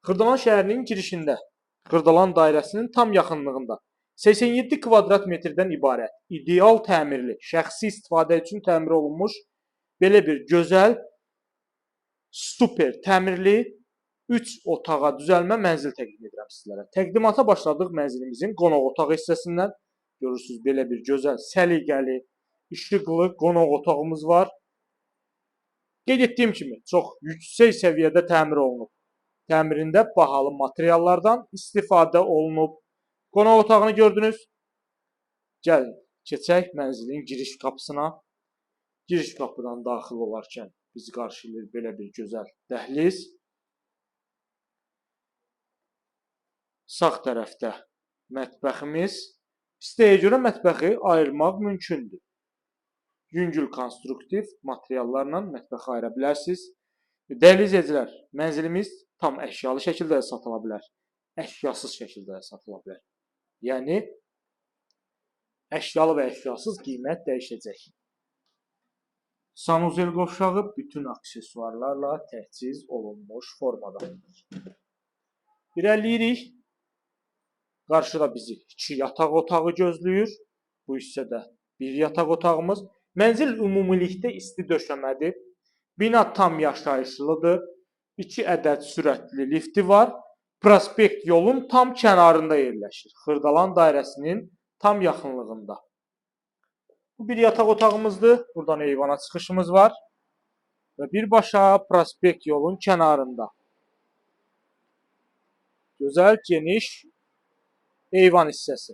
Xırdalan şəhərinin girişində, Xırdalan dairəsinin tam yaxınlığında 87 kvadrat metrdən ibarət, ideal təmirli, şəxsi istifadə üçün təmir olunmuş belə bir gözəl, super təmirli 3 otağa düzəlmə mənzil təqdim edirəm sizlərə. Təqdimata başladıq mənzilimizin qonaq otağı hissəsindən. Görürsünüz, belə bir gözəl, səliqəli, işıqlı qonaq otağımız var. Qeyd etdiyim kimi, çox yüksək səviyyədə təmir olunub. Təmirində bahalı materiallardan istifadə olunub. Qonaq otağını gördünüz. Gəlin, keçək mənzilin giriş qapısına. Giriş qapıdan daxil olarkən bizi qarşılayır belə bir gözəl dəhliz. Sağ tərəfdə mətbəximiz. İstəyə görə mətbəxi ayırmaq mümkündür. Yüngül konstruktiv materiallarla mətbəxi ayıra bilərsiniz. Dəyərli izləyicilər, mənzilimiz tam əşyalı şəkildə satıla bilər. Əşyasız şəkildə satıla bilər. Yəni, əşyalı və əşyasız qiymət dəyişəcək. Sanuzel qovşağı bütün aksesuarlarla təchiz olunmuş formadadır. İrəliyirik. Qarşıda bizi 2 yataq otağı gözləyir. Bu hissədə bir yataq otağımız. Mənzil ümumilikdə isti döşəmədir. Bina tam yaşayışlıdır. 2 ədəd sürətli lifti var. Prospekt yolun tam kənarında yerləşir. Xırdalan dairəsinin tam yaxınlığında. Bu bir yataq otağımızdır. Buradan eyvana çıxışımız var. Və birbaşa prospekt yolun kənarında. Gözəl, geniş eyvan hissəsi.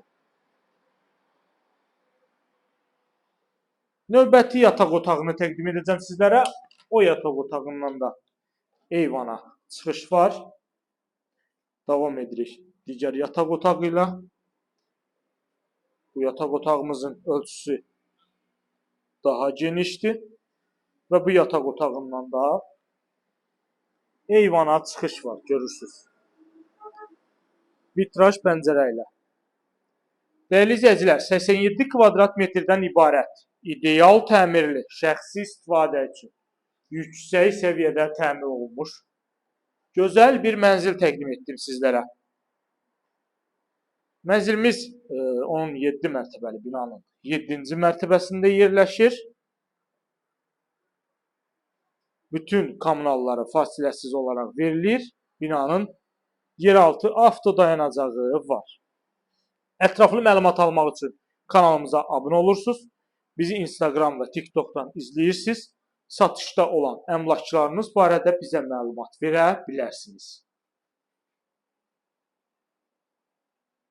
Növbəti yataq otağını təqdim edəcəm sizlərə. O yataq otağından da eyvana çıxış var. Davam edirik digər yataq otağı ilə. Bu yataq otağımızın ölçüsü daha genişdir. Və bu yataq otağından da eyvana çıxış var, görürsünüz. Vitraj pəncərə ilə. Dəyərli izləyicilər, 87 kvadrat metrdən ibarət, ideal təmirli, şəxsi istifadə üçün yüksək səviyyədə təmir olunmuş gözəl bir mənzil təqdim etdim sizlərə. Mənzilimiz 17 mərtəbəli binanın 7-ci mərtəbəsində yerləşir. Bütün kommunalları fasiləsiz olaraq verilir. Binanın yeraltı avtodayanacağı var. Ətraflı məlumat almaq üçün kanalımıza abunə olursunuz. Bizi Instagram və TikTok'dan izləyirsiniz. Satışda olan əmlaklarınız barədə bizə məlumat verə bilərsiniz.